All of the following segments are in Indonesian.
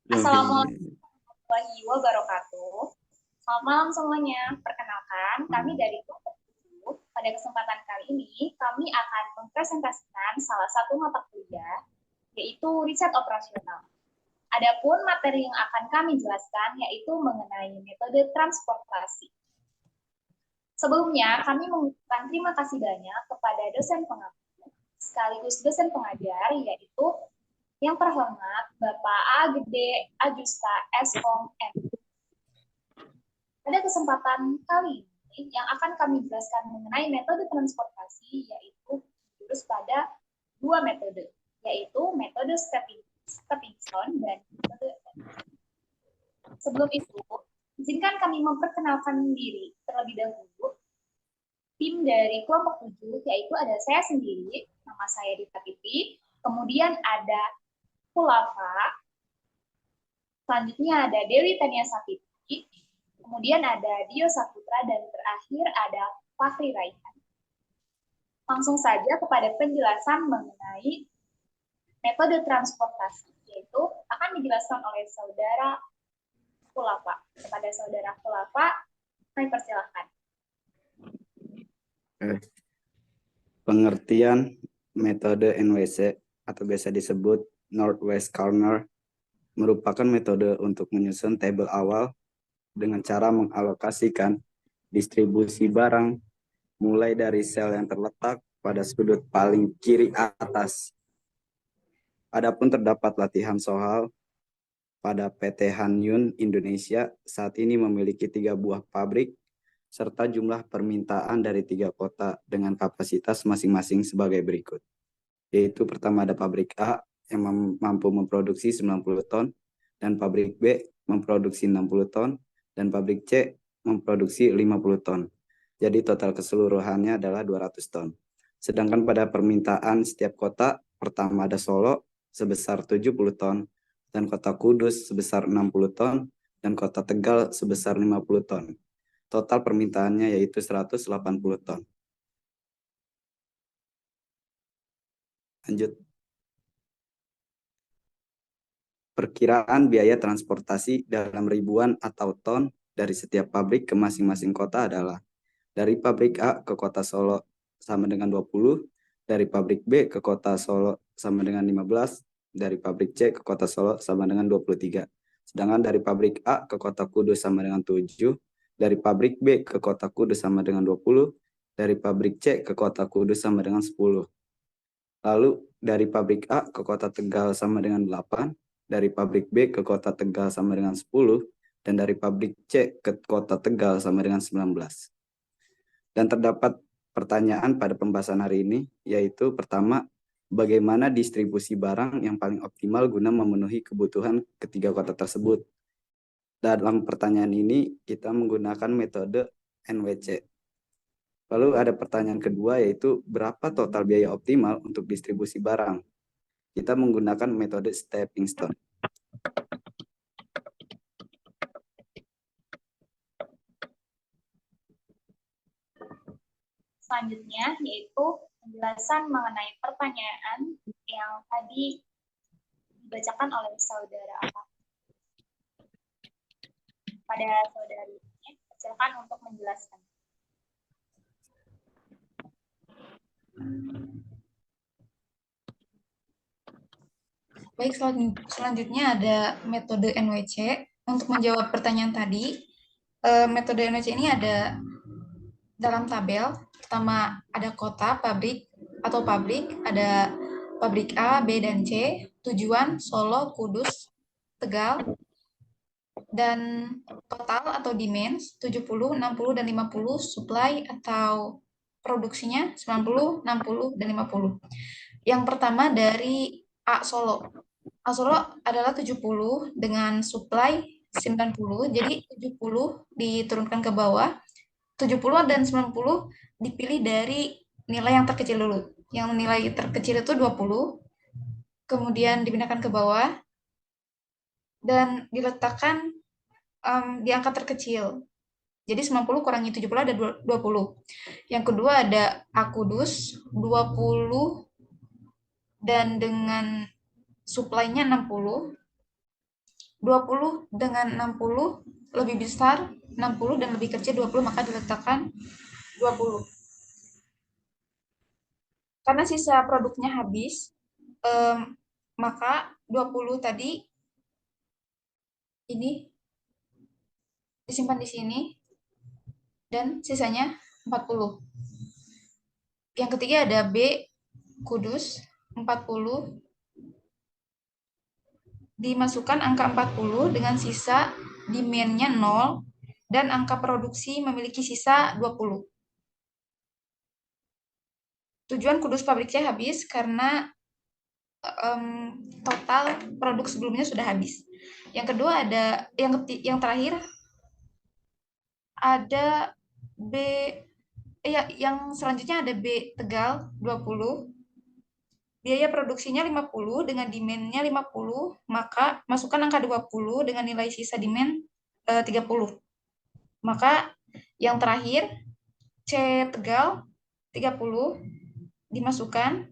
Assalamualaikum Lebih. warahmatullahi wabarakatuh. Selamat malam semuanya. Perkenalkan, kami dari kelompok 7. Pada kesempatan kali ini, kami akan mempresentasikan salah satu mata kuliah, yaitu riset operasional. Adapun materi yang akan kami jelaskan yaitu mengenai metode transportasi. Sebelumnya, kami mengucapkan terima kasih banyak kepada dosen pengajar sekaligus dosen pengajar, yaitu yang terhormat Bapak A. Gede Ajusta Eskom M. Pada kesempatan kali ini, yang akan kami jelaskan mengenai metode transportasi, yaitu terus pada dua metode, yaitu metode stepping stone dan metode. Sebelum itu, izinkan kami memperkenalkan diri terlebih dahulu. Tim dari kelompok 7, yaitu ada saya sendiri, nama saya Dita Pipi, kemudian ada Kulafa, selanjutnya ada Dewi Tania Sapiti, kemudian ada Dio Saputra, dan terakhir ada Fahri Raihan. Langsung saja kepada penjelasan mengenai metode transportasi, yaitu akan dijelaskan oleh saudara Kulafa. Kepada saudara Kulafa, kami persilahkan. Pengertian metode NWC atau biasa disebut Northwest Corner merupakan metode untuk menyusun tabel awal dengan cara mengalokasikan distribusi barang mulai dari sel yang terletak pada sudut paling kiri atas. Adapun terdapat latihan soal pada PT Hanyun Indonesia saat ini memiliki 3 buah pabrik serta jumlah permintaan dari 3 kota dengan kapasitas masing-masing sebagai berikut. Yaitu pertama ada pabrik A yang mampu memproduksi 90 ton, dan pabrik B memproduksi 60 ton, dan pabrik C memproduksi 50 ton. Jadi total keseluruhannya adalah 200 ton. Sedangkan pada permintaan setiap kota, pertama ada Solo sebesar 70 ton, dan kota Kudus sebesar 60 ton, dan kota Tegal sebesar 50 ton. Total permintaannya yaitu 180 ton. Lanjut. Perkiraan biaya transportasi dalam ribuan atau ton dari setiap pabrik ke masing-masing kota adalah dari pabrik A ke kota Solo sama dengan 20, dari pabrik B ke kota Solo sama dengan 15, dari pabrik C ke kota Solo sama dengan 23. Sedangkan dari pabrik A ke kota Kudus sama dengan 7, dari pabrik B ke kota Kudus sama dengan 20, dari pabrik C ke kota Kudus sama dengan 10. Lalu dari pabrik A ke kota Tegal sama dengan 8, dari pabrik B ke kota Tegal sama dengan 10, dan dari pabrik C ke kota Tegal sama dengan 19. Dan terdapat pertanyaan pada pembahasan hari ini, yaitu pertama, bagaimana distribusi barang yang paling optimal guna memenuhi kebutuhan ketiga kota tersebut. Dalam pertanyaan ini, kita menggunakan metode NWC. Lalu ada pertanyaan kedua, yaitu berapa total biaya optimal untuk distribusi barang. Kita menggunakan metode stepping stone. Selanjutnya, yaitu penjelasan mengenai pertanyaan yang tadi dibacakan oleh saudara apa? Pada saudari, silakan untuk menjelaskan. Baik, selanjutnya ada metode NWC. Untuk menjawab pertanyaan tadi, metode NWC ini ada dalam tabel. Pertama ada kota, pabrik, ada pabrik A, B, dan C, tujuan Solo, Kudus, Tegal, dan total atau demand 70, 60, dan 50, supply atau produksinya 90, 60, dan 50. Yang pertama dari A Solo. A Solo adalah 70 dengan supply 90, jadi 70 diturunkan ke bawah, 70 dan 90 dipilih dari nilai yang terkecil dulu. Yang nilai terkecil itu 20, kemudian dipindahkan ke bawah, dan diletakkan di angka terkecil. Jadi 90 kurangi 70 ada 20. Yang kedua ada A Kudus 20 dan dengan supply-nya 60. 20 dengan 60 lebih besar 60 dan lebih kecil 20, maka diletakkan 20. Karena sisa produknya habis, maka 20 tadi ini disimpan di sini dan sisanya 40. Yang ketiga ada B kudus 40, dimasukkan angka 40 dengan sisa demand-nya 0 dan angka produksi memiliki sisa 20. Tujuan kudus pabrik C habis karena total produk sebelumnya sudah habis. Yang kedua ada yang terakhir ada B yang selanjutnya ada B Tegal 20. Biaya produksinya 50 dengan demand-nya 50, maka masukkan angka 20 dengan nilai sisa demand 30. Maka yang terakhir C Tegal 30 dimasukkan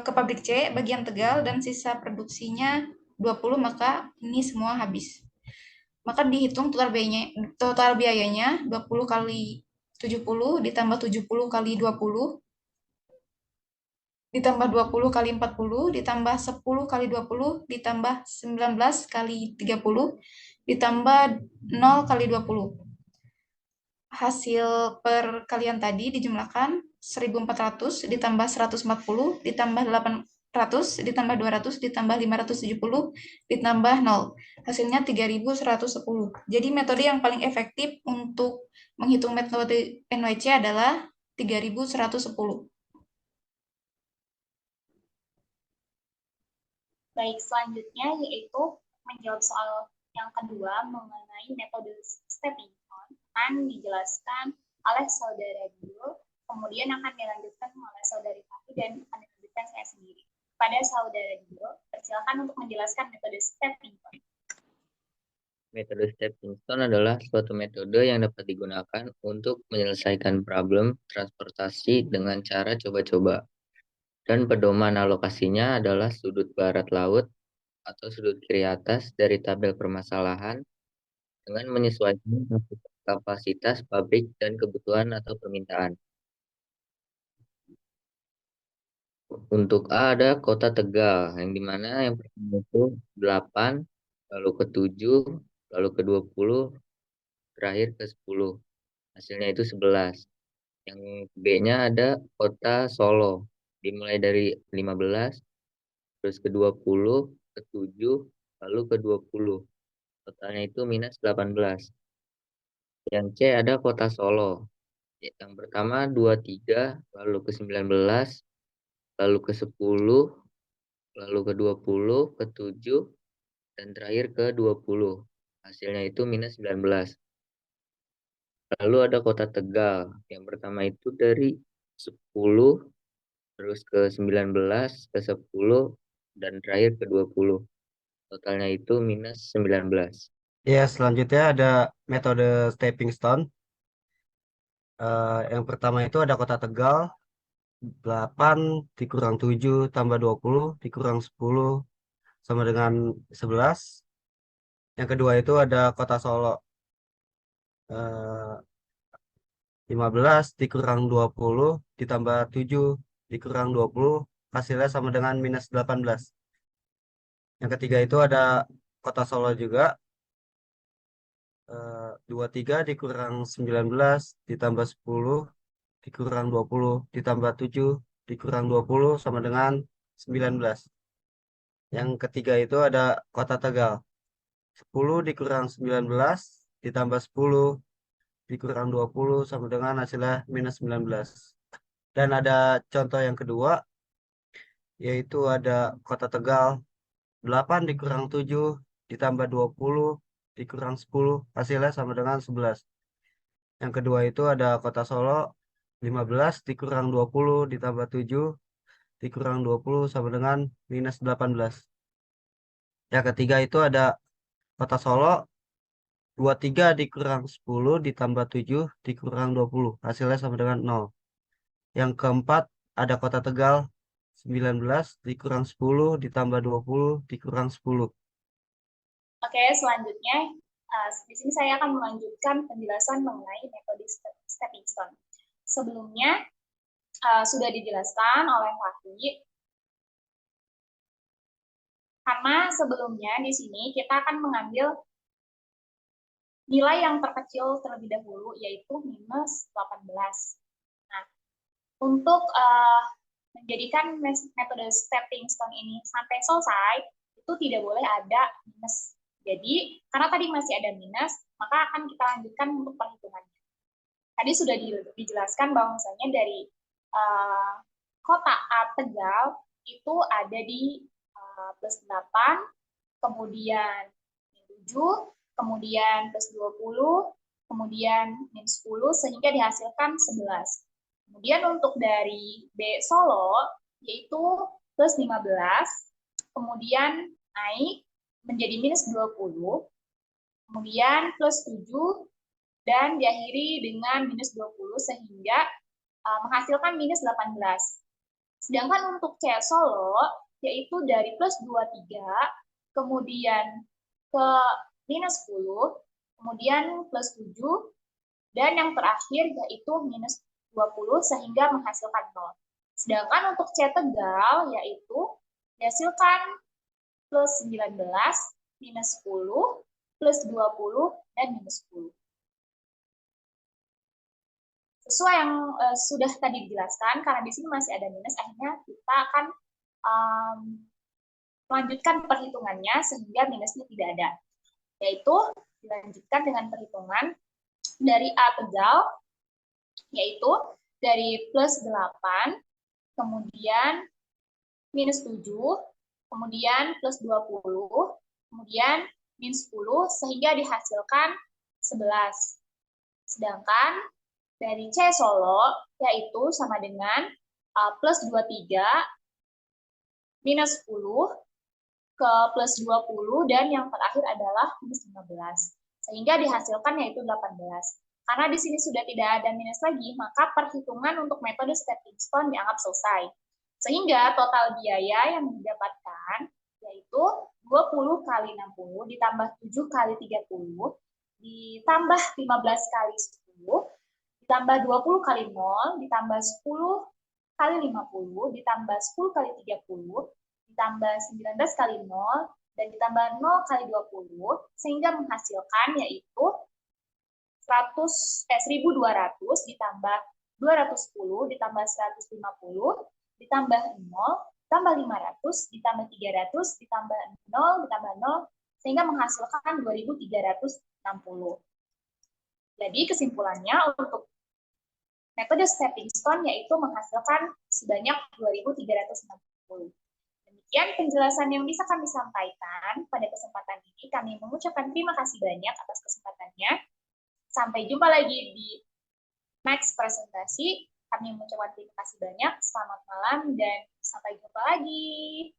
ke pabrik C bagian Tegal dan sisa produksinya 20, maka ini semua habis. Maka dihitung total biayanya 20 kali 70 ditambah 70 kali 20 ditambah 20 kali 40 ditambah 10 kali 20 ditambah 19 kali 30 ditambah 0 kali 20. Hasil perkalian tadi dijumlahkan 1400 ditambah 140 ditambah 800 ditambah 200 ditambah 570 ditambah 0. Hasilnya 3110. Jadi metode yang paling efektif untuk menghitung metode NYC adalah 3110. Baik, selanjutnya yaitu menjawab soal yang kedua mengenai metode stepping stone akan dijelaskan oleh saudara Dio, kemudian akan dilanjutkan oleh saudari Fahri dan akan dilanjutkan saya sendiri. Pada saudara Dio, persilakan untuk menjelaskan metode stepping stone. Metode stepping stone adalah suatu metode yang dapat digunakan untuk menyelesaikan problem transportasi dengan cara coba-coba. Dan pedoman alokasinya adalah sudut barat laut atau sudut kiri atas dari tabel permasalahan dengan menyesuaikan kapasitas pabrik dan kebutuhan atau permintaan. Untuk A ada kota Tegal, yang dimana yang pertama itu 8, lalu ke 7, lalu ke 20, terakhir ke 10. Hasilnya itu 11. Yang B-nya ada kota Solo, dimulai dari 15, terus ke 20, ke 7, lalu ke 20. Totalnya itu minus 18. Yang C ada kota Solo. Yang pertama 23, lalu ke 19, lalu ke 10, lalu ke 20, ke 7, dan terakhir ke 20. Hasilnya itu minus 19. Lalu ada kota Tegal. Yang pertama itu dari 10, terus ke 19, ke 10, dan terakhir ke 20. Totalnya itu minus 19. Ya, selanjutnya ada metode stepping stone. Yang pertama itu ada kota Tegal, 8 dikurang 7 tambah 20 dikurang 10 sama dengan 11. Yang kedua itu ada kota Solo, 15 dikurang 20 ditambah 7 dikurang 20, hasilnya sama dengan minus 18. Yang ketiga itu ada kota Solo juga, 23 dikurang 19 ditambah 10 dikurang 20 ditambah 7 dikurang 20 sama dengan 19. Yang ketiga itu ada kota Tegal, 10 dikurang 19 ditambah 10 dikurang 20 sama dengan hasilnya minus 19. Dan ada contoh yang kedua, yaitu ada kota Tegal, 8 dikurang 7 ditambah 20 dikurang 10, hasilnya sama dengan 11. Yang kedua itu ada kota Solo, 15 dikurang 20 ditambah 7 dikurang 20 sama dengan minus 18. Yang ketiga itu ada kota Solo, 23 dikurang 10 ditambah 7 dikurang 20, hasilnya sama dengan 0. Yang keempat ada kota Tegal, 19 dikurang 10 ditambah 20 dikurang 10. Oke, selanjutnya di sini saya akan melanjutkan penjelasan mengenai metode stepping stone. Sebelumnya sudah dijelaskan oleh Fahri, karena sebelumnya di sini kita akan mengambil nilai yang terkecil terlebih dahulu, yaitu minus 18. Nah, untuk menjadikan metode stepping stone ini sampai selesai, itu tidak boleh ada minus. Jadi, karena tadi masih ada minus, maka akan kita lanjutkan untuk perhitungannya. Tadi sudah dijelaskan bahwasanya dari kota A Tegal itu ada di plus 8, kemudian 7, kemudian plus 20, kemudian minus 10, sehingga dihasilkan 11. Kemudian untuk dari B Solo, yaitu plus 15, kemudian naik menjadi minus 20, kemudian plus 7, dan diakhiri dengan minus 20, sehingga menghasilkan minus 18. Sedangkan untuk C Solo, yaitu dari plus 23, kemudian ke minus 10, kemudian plus 7, dan yang terakhir yaitu minus 20, sehingga menghasilkan 0. Sedangkan untuk C Tegal, yaitu dihasilkan plus 19, minus 10, plus 20, dan minus 10. Sesuai yang sudah tadi dijelaskan, karena di sini masih ada minus, akhirnya kita akan melanjutkan perhitungannya sehingga minusnya tidak ada. Yaitu dilanjutkan dengan perhitungan dari A Tegal, yaitu dari plus 8, kemudian minus 7, kemudian plus 20, kemudian minus 10, sehingga dihasilkan 11. Sedangkan dari C Solo, yaitu sama dengan plus 23, minus 10, ke plus 20, dan yang terakhir adalah minus 15. Sehingga dihasilkan yaitu 18. Karena di sini sudah tidak ada minus lagi, maka perhitungan untuk metode stepping stone dianggap selesai. Sehingga total biaya yang didapatkan yaitu 20 kali 60 ditambah 7 kali 30 ditambah 15 kali 10 ditambah 20 kali 0 ditambah 10 kali 50 ditambah 10 kali 30 ditambah 19 kali 0 dan ditambah 0 kali 20 sehingga menghasilkan yaitu 1200 ditambah 210 ditambah 150 ditambah 0 ditambah 500 ditambah 300 ditambah 0 ditambah 0 sehingga menghasilkan 2360. Jadi kesimpulannya untuk metode stepping stone yaitu menghasilkan sebanyak 2360. Demikian penjelasan yang bisa kami sampaikan pada kesempatan ini. Kami mengucapkan terima kasih banyak atas kesempatannya. Sampai jumpa lagi di next presentasi. Kami mengucapkan terima kasih banyak. Selamat malam dan sampai jumpa lagi.